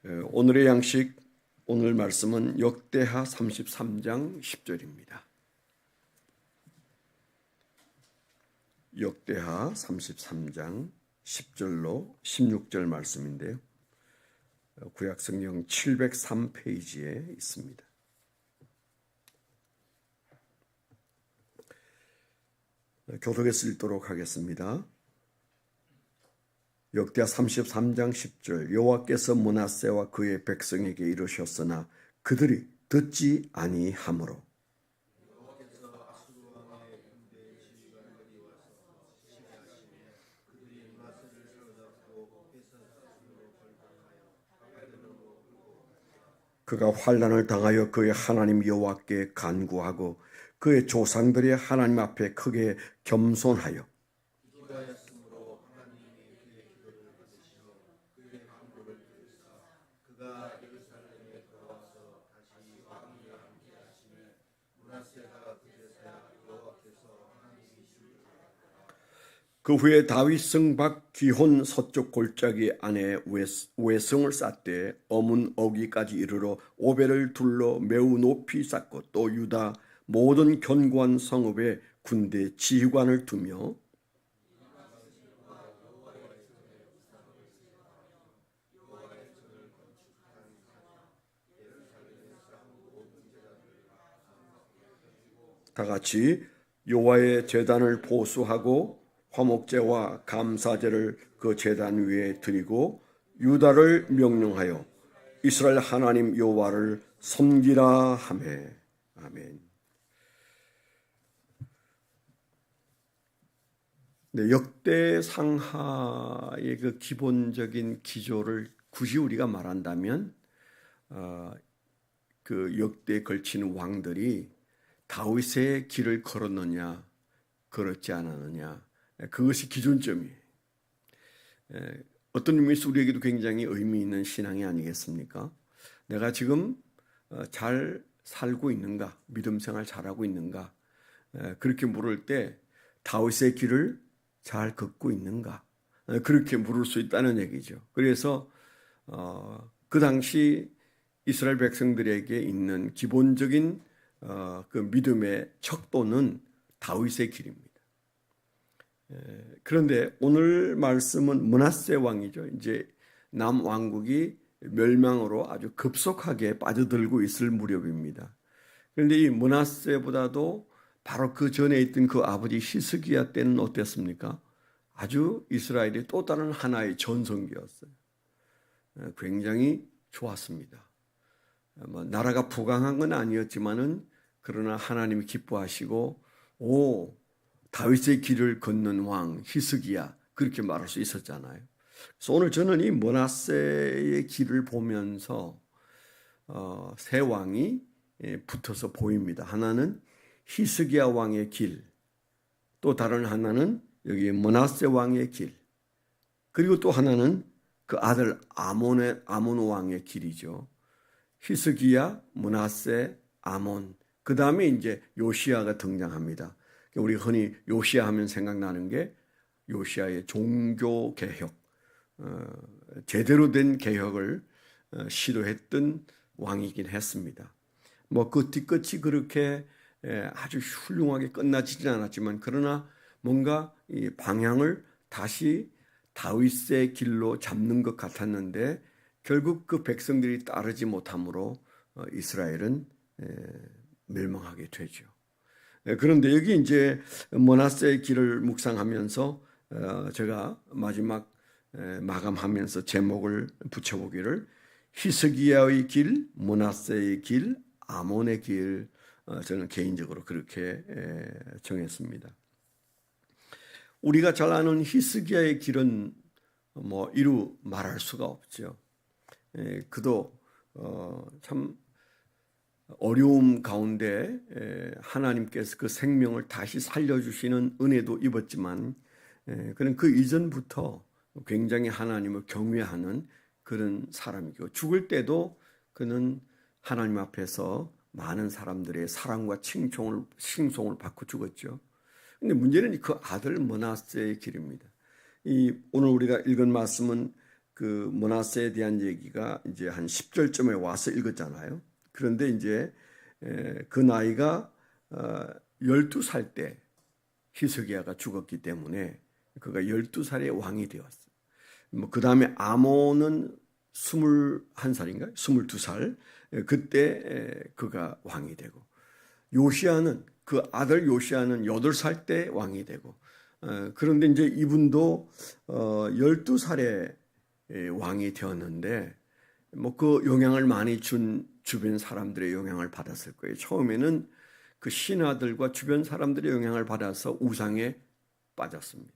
오늘의 양식, 오늘 말씀은 역대하 33장 10절입니다. 역대하 33장 10절로 16절 말씀인데요. 구약성경 703페이지에 있습니다. 교독에서 읽도록 하겠습니다. 역대하 33장 10절 여호와께서 므낫세와 그의 백성에게 이르셨으나 그들이 듣지 아니하므로 그가 환난을 당하여 그의 하나님 여호와께 간구하고 그의 조상들의 하나님 앞에 크게 겸손하여 그 후에 다윗성 밖 기혼 서쪽 골짜기 안에 외성을 쌓되 어문 어귀까지 이르러 오벨을 둘러 매우 높이 쌓고 또 유다 모든 견고한 성읍에 군대 지휘관을 두며 다같이 여호와의 제단을 보수하고 화목제와 감사제를 그 제단 위에 드리고 유다를 명령하여 이스라엘 하나님 여호와를 섬기라 하매. 아멘. 네, 역대상하의 그 기본적인 기조를 굳이 우리가 말한다면 그 역대에 걸친 왕들이 다윗의 길을 걸었느냐 걸었지 않았느냐, 그것이 기준점이에요. 어떤 의미에서 우리에게도 굉장히 의미 있는 신앙이 아니겠습니까? 내가 지금 잘 살고 있는가, 믿음 생활 잘하고 있는가, 그렇게 물을 때 다윗의 길을 잘 걷고 있는가, 그렇게 물을 수 있다는 얘기죠. 그래서 그 당시 이스라엘 백성들에게 있는 기본적인 그 믿음의 척도는 다윗의 길입니다. 그런데 오늘 말씀은 므낫세 왕이죠. 이제 남왕국이 멸망으로 아주 급속하게 빠져들고 있을 무렵입니다. 그런데 이 므낫세보다도 바로 그 전에 있던 그 아버지 히스기야 때는 어땠습니까? 아주 이스라엘이 또 다른 하나의 전성기였어요. 굉장히 좋았습니다. 나라가 부강한 건 아니었지만은 그러나 하나님이 기뻐하시고 다윗의 길을 걷는 왕 히스기야, 그렇게 말할 수 있었잖아요. 그래서 오늘 저는 이 므낫세의 길을 보면서 세 왕이 붙어서 보입니다. 하나는 히스기야 왕의 길, 또 다른 하나는 여기 므낫세 왕의 길, 그리고 또 하나는 그 아들 아몬 왕의 길이죠. 히스기야, 므낫세, 아몬, 그 다음에 이제 요시야가 등장합니다. 우리 흔히 요시야 하면 생각나는 게 요시야의 종교 개혁, 제대로 된 개혁을 시도했던 왕이긴 했습니다. 그 뒤끝이 그렇게 아주 훌륭하게 끝나지는 않았지만, 그러나 뭔가 이 방향을 다시 다윗의 길로 잡는 것 같았는데 결국 그 백성들이 따르지 못함으로 이스라엘은 멸망하게 되죠. 그런데 여기 이제 므낫세의 길을 묵상하면서 제가 마지막 마감하면서 제목을 붙여보기를 히스기야의 길, 므낫세의 길, 아몬의 길, 저는 개인적으로 그렇게 정했습니다. 우리가 잘 아는 히스기야의 길은 이루 말할 수가 없죠. 그도 참 어려움 가운데 하나님께서 그 생명을 다시 살려주시는 은혜도 입었지만, 그는 그 이전부터 굉장히 하나님을 경외하는 그런 사람이고, 죽을 때도 그는 하나님 앞에서 많은 사람들의 사랑과 칭송을 받고 죽었죠. 근데 문제는 그 아들 므낫세의 길입니다. 오늘 우리가 읽은 말씀은 그 므낫세에 대한 얘기가 이제 한 10절쯤에 와서 읽었잖아요. 그런데 이제 그 나이가 12살 때 히스기야가 죽었기 때문에 그가 12살에 왕이 되었어요. 뭐 그 다음에 아몬은 21살인가요? 22살. 그때 그가 왕이 되고, 요시야는 그 아들 요시야는 8살 때 왕이 되고, 그런데 이제 이분도 12살에 왕이 되었는데, 뭐 그 영향을 많이 준 주변 사람들의 영향을 받았을 거예요. 처음에는 그 신하들과 주변 사람들의 영향을 받아서 우상에 빠졌습니다.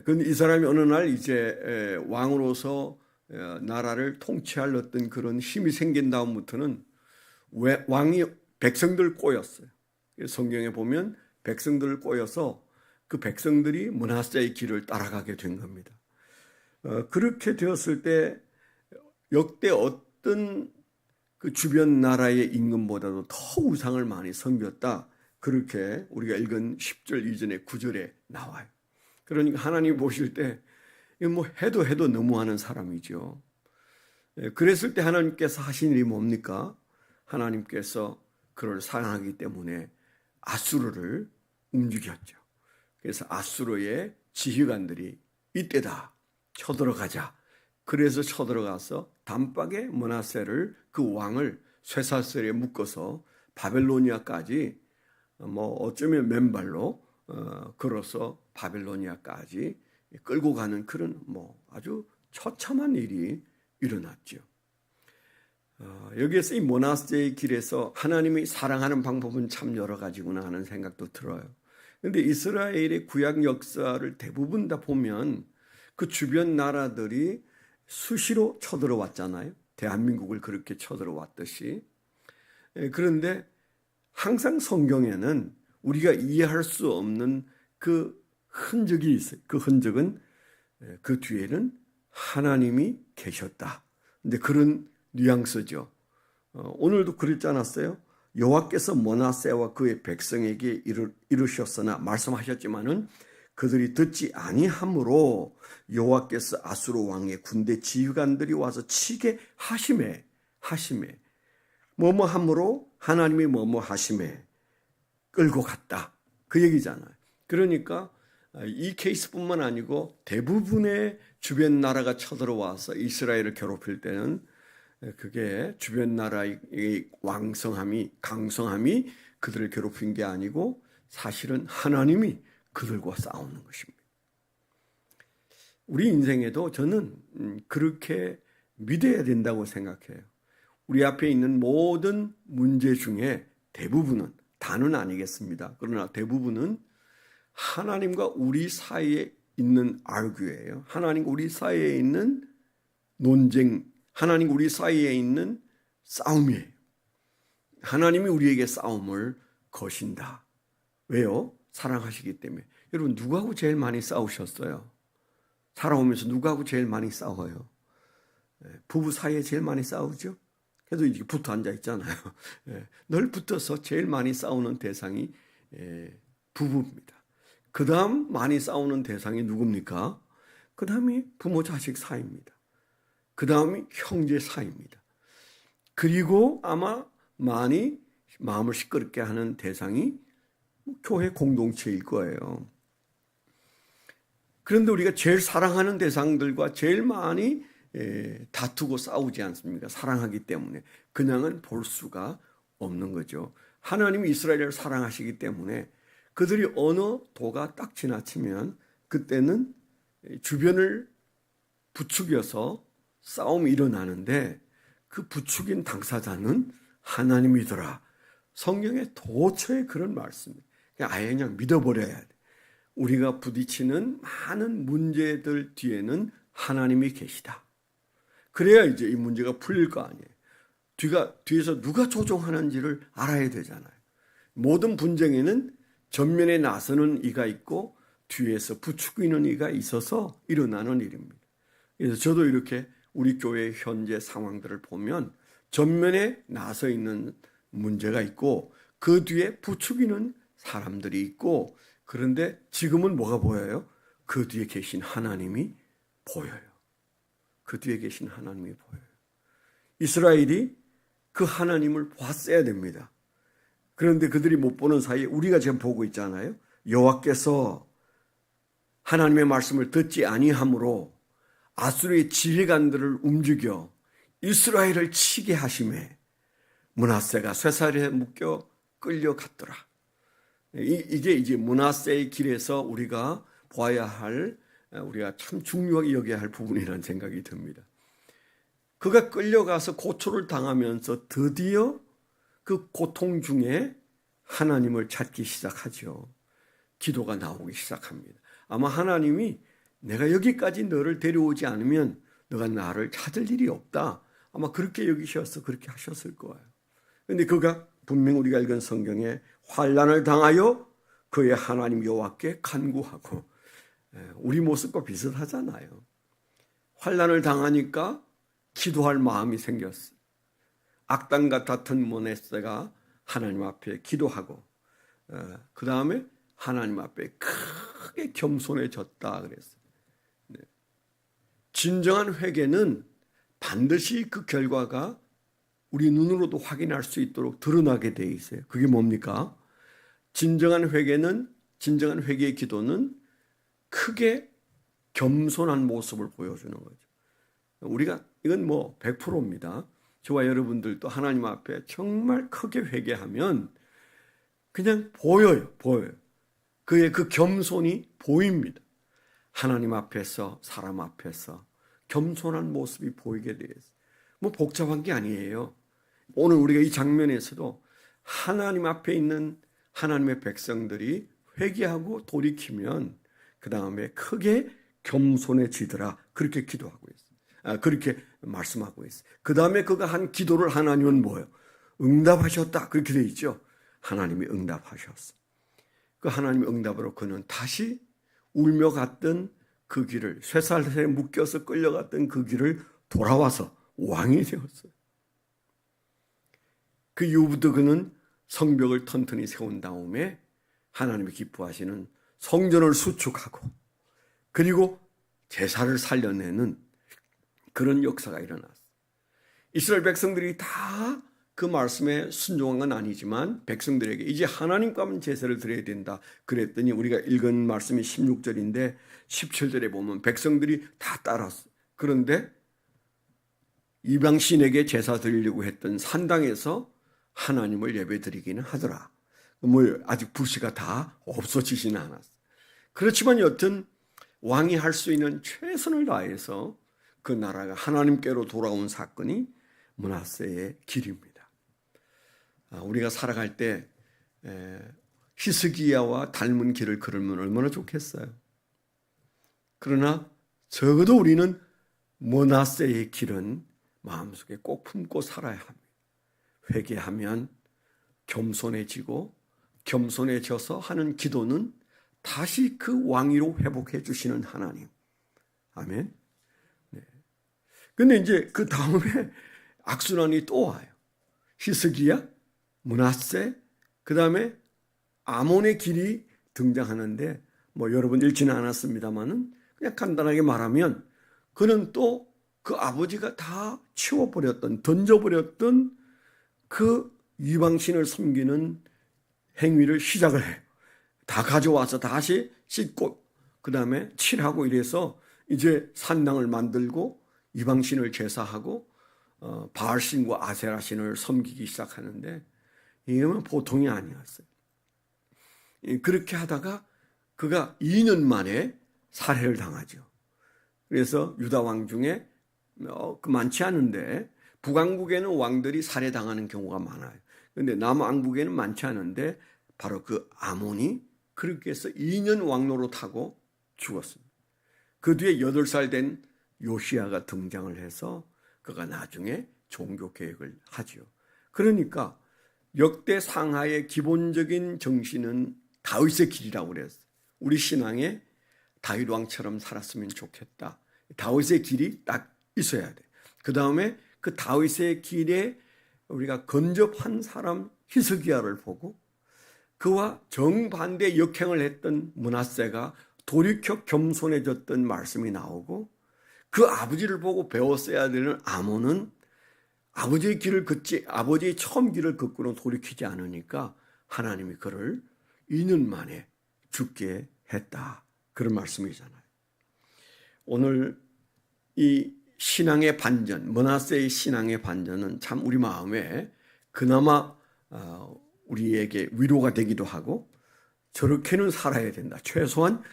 그런데 이 사람이 어느 날 이제 왕으로서 나라를 통치할 어떤 그런 힘이 생긴 다음부터는 왕이 백성들 꼬였어요. 성경에 보면 백성들을 꼬여서 그 백성들이 므낫세의 길을 따라가게 된 겁니다. 그렇게 되었을 때 역대 어떤 그 주변 나라의 임금보다도 더 우상을 많이 섬겼다. 그렇게 우리가 읽은 10절 이전의 9절에 나와요. 그러니까 하나님 보실 때 뭐 해도 너무하는 사람이죠. 그랬을 때 하나님께서 하신 일이 뭡니까? 하나님께서 그를 사랑하기 때문에 아수르를 움직였죠. 그래서 아수르의 지휘관들이 이때다, 쳐들어가자. 그래서 쳐들어가서 단박에 므낫세를, 그 왕을 쇠사슬에 묶어서 바벨로니아까지 뭐 어쩌면 맨발로 걸어서 바벨로니아까지 끌고 가는 그런 뭐 아주 처참한 일이 일어났죠. 여기에서 이 므낫세의 길에서 하나님이 사랑하는 방법은 참 여러 가지구나 하는 생각도 들어요. 그런데 이스라엘의 구약 역사를 대부분 다 보면 그 주변 나라들이 수시로 쳐들어왔잖아요. 대한민국을 그렇게 쳐들어왔듯이. 그런데 항상 성경에는 우리가 이해할 수 없는 그 흔적이 있어요. 그 흔적은 그 뒤에는 하나님이 계셨다. 근데 그런 뉘앙스죠. 오늘도 그랬지 않았어요? 여호와께서 므낫세와 그의 백성에게 이르셨으나 말씀하셨지만은 그들이 듣지 아니함으로 여호와께서 아수르 왕의 군대 지휘관들이 와서 치게 하심에 뭐뭐 함으로 하나님이 뭐뭐 하심에 끌고 갔다. 그 얘기잖아요. 그러니까 이 케이스뿐만 아니고 대부분의 주변 나라가 쳐들어와서 이스라엘을 괴롭힐 때는 그게 주변 나라의 왕성함이, 강성함이 그들을 괴롭힌 게 아니고 사실은 하나님이 그들과 싸우는 것입니다. 우리 인생에도 저는 그렇게 믿어야 된다고 생각해요. 우리 앞에 있는 모든 문제 중에 대부분은, 다는 아니겠습니다. 그러나 대부분은 하나님과 우리 사이에 있는 argue예요. 하나님과 우리 사이에 있는 논쟁, 하나님과 우리 사이에 있는 싸움이에요. 하나님이 우리에게 싸움을 거신다. 왜요? 사랑하시기 때문에. 여러분, 누구하고 제일 많이 싸우셨어요? 살아오면서 누구하고 제일 많이 싸워요? 부부 사이에 제일 많이 싸우죠? 그래도 이렇게 붙어 앉아 있잖아요. 늘 붙어서 제일 많이 싸우는 대상이 부부입니다. 그 다음 많이 싸우는 대상이 누굽니까? 그 다음이 부모 자식 사이입니다. 그 다음이 형제 사이입니다. 그리고 아마 많이 마음을 시끄럽게 하는 대상이 교회 공동체일 거예요. 그런데 우리가 제일 사랑하는 대상들과 제일 많이 다투고 싸우지 않습니까? 사랑하기 때문에. 그냥은 볼 수가 없는 거죠. 하나님이 이스라엘을 사랑하시기 때문에 그들이 어느 도가 딱 지나치면 그때는 주변을 부추겨서 싸움이 일어나는데 그 부추긴 당사자는 하나님이더라. 성경에 도처에 그런 말씀이 아예 그냥 믿어버려야 돼. 우리가 부딪히는 많은 문제들 뒤에는 하나님이 계시다. 그래야 이제 이 문제가 풀릴 거 아니에요. 뒤에서 누가 조종하는지를 알아야 되잖아요. 모든 분쟁에는 전면에 나서는 이가 있고 뒤에서 부추기는 이가 있어서 일어나는 일입니다. 그래서 저도 이렇게 우리 교회의 현재 상황들을 보면 전면에 나서 있는 문제가 있고 그 뒤에 부추기는 사람들이 있고, 그런데 지금은 뭐가 보여요? 그 뒤에 계신 하나님이 보여요. 그 뒤에 계신 하나님이 보여요. 이스라엘이 그 하나님을 봤어야 됩니다. 그런데 그들이 못 보는 사이에 우리가 지금 보고 있잖아요. 여호와께서 하나님의 말씀을 듣지 아니함으로 아수르의 지휘관들을 움직여 이스라엘을 치게 하심에 므낫세가 쇠사슬에 묶여 끌려갔더라. 이게 이제 므낫세의 길에서 우리가 보아야 할, 우리가 참 중요하게 여겨야 할 부분이라는 생각이 듭니다. 그가 끌려가서 고초를 당하면서 드디어 그 고통 중에 하나님을 찾기 시작하죠. 기도가 나오기 시작합니다. 아마 하나님이 내가 여기까지 너를 데려오지 않으면 너가 나를 찾을 일이 없다. 아마 그렇게 여기셔서 그렇게 하셨을 거예요. 그런데 그가 분명 우리가 읽은 성경에 환난을 당하여 그의 하나님 여호와께 간구하고, 우리 모습과 비슷하잖아요. 환난을 당하니까 기도할 마음이 생겼어요. 악당 같았던 므낫세가 하나님 앞에 기도하고, 그 다음에 하나님 앞에 크게 겸손해졌다 그랬어요. 진정한 회개는 반드시 그 결과가 우리 눈으로도 확인할 수 있도록 드러나게 돼 있어요. 그게 뭡니까? 진정한 회개의 기도는 크게 겸손한 모습을 보여주는 거죠. 우리가 이건 100%입니다. 저와 여러분들도 하나님 앞에 정말 크게 회개하면 그냥 보여요. 그의 그 겸손이 보입니다. 하나님 앞에서, 사람 앞에서 겸손한 모습이 보이게 되어 있어요. 복잡한 게 아니에요. 오늘 우리가 이 장면에서도 하나님 앞에 있는 하나님의 백성들이 회개하고 돌이키면 그 다음에 크게 겸손해지더라. 그렇게 기도하고 있어요. 그렇게 말씀하고 있어요. 그 다음에 그가 한 기도를 하나님은 뭐예요? 응답하셨다. 그렇게 되어 있죠. 하나님이 응답하셨어요. 그 하나님의 응답으로 그는 다시 울며 갔던 그 길을, 쇠사슬에 묶여서 끌려갔던 그 길을 돌아와서 왕이 되었어요. 그 이후부터 그는 성벽을 튼튼히 세운 다음에 하나님이 기뻐하시는 성전을 수축하고, 그리고 제사를 살려내는 그런 역사가 일어났어요. 이스라엘 백성들이 다 그 말씀에 순종한 건 아니지만 백성들에게 이제 하나님과 하면 제사를 드려야 된다 그랬더니, 우리가 읽은 말씀이 16절인데 17절에 보면 백성들이 다 따랐어요. 그런데 이방신에게 제사 드리려고 했던 산당에서 하나님을 예배드리기는 하더라. 아직 불씨가 다 없어지지는 않았어요. 그렇지만 여튼 왕이 할 수 있는 최선을 다해서 그 나라가 하나님께로 돌아온 사건이 므낫세의 길입니다. 우리가 살아갈 때 히스기야와 닮은 길을 걸으면 얼마나 좋겠어요. 그러나 적어도 우리는 므낫세의 길은 마음속에 꼭 품고 살아야 합니다. 회개하면 겸손해지고, 겸손해져서 하는 기도는 다시 그 왕위로 회복해 주시는 하나님. 아멘. 근데 이제 그 다음에 악순환이 또 와요. 히스기야, 므낫세, 그 다음에 아몬의 길이 등장하는데, 여러분 읽지는 않았습니다만은 그냥 간단하게 말하면 그는 또 그 아버지가 다 치워버렸던, 던져버렸던 그 이방신을 섬기는 행위를 시작을 해요. 다 가져와서 다시 씻고 그 다음에 칠하고 이래서 이제 산당을 만들고 이방신을 제사하고 바알신과 아세라신을 섬기기 시작하는데, 이건 보통이 아니었어요. 그렇게 하다가 그가 2년 만에 살해를 당하죠. 그래서 유다 왕 중에 많지 않은데, 북왕국에는 왕들이 살해당하는 경우가 많아요. 그런데 남왕국에는 많지 않은데 바로 그 아몬이 그렇게 해서 2년 왕노릇하고 죽었습니다. 그 뒤에 8살 된 요시야가 등장을 해서 그가 나중에 종교개혁을 하죠. 그러니까 역대 상하의 기본적인 정신은 다윗의 길이라고 그랬어요. 우리 신앙에 다윗 왕처럼 살았으면 좋겠다. 다윗의 길이 딱 있어야 돼. 그 다음에 그 다윗의 길에 우리가 근접한 사람 히스기야를 보고, 그와 정반대 역행을 했던 므낫세가 돌이켜 겸손해졌던 말씀이 나오고, 그 아버지를 보고 배웠어야 되는 아몬은 아버지의 처음 길을 걷고는 돌이키지 않으니까 하나님이 그를 2년 만에 죽게 했다. 그런 말씀이잖아요. 오늘 이 신앙의 반전, 므낫세의 신앙의 반전은 참 우리 마음에 그나마 우리에게 위로가 되기도 하고, 저렇게는 살아야 된다. 최소한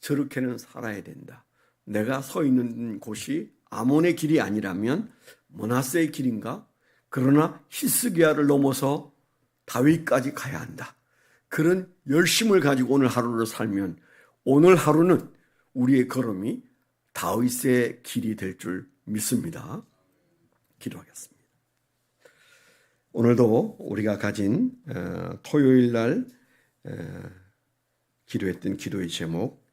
저렇게는 살아야 된다. 내가 서 있는 곳이 아몬의 길이 아니라면 므낫세의 길인가? 그러나 히스기야를 넘어서 다윗까지 가야 한다. 그런 열심을 가지고 오늘 하루를 살면 오늘 하루는 우리의 걸음이 다윗의 길이 될 줄 믿습니다. 기도하겠습니다. 오늘도 우리가 가진 토요일 날 기도했던 기도의 제목,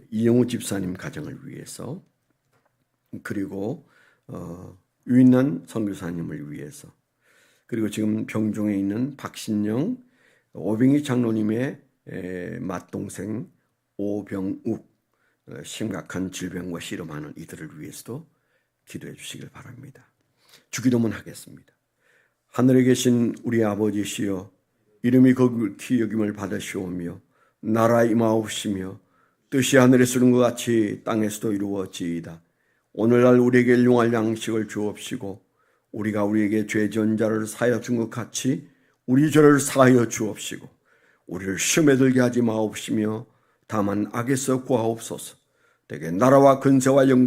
이영우 집사님 가정을 위해서, 그리고 유인난 선교사님을 위해서, 그리고 지금 병종에 있는 박신영 오병희 장로님의 맏동생 오병욱, 심각한 질병과 씨름하는 이들을 위해서도 기도해 주시길 바랍니다. 주기도문 하겠습니다. 하늘에 계신 우리 아버지시여, 이름이 거룩히 여김을 받으시오며 나라 임하옵시며 뜻이 하늘에서 이룬 것 같이 땅에서도 이루어지이다. 오늘날 우리에게 일용할 양식을 주옵시고 우리가 우리에게 죄 지은 자를 사하여 준 것 같이 우리 죄를 사하여 주옵시고 우리를 시험에 들게 하지 마옵시며 다만 악에서 구하옵소서. 대개 나라와 근세와 영광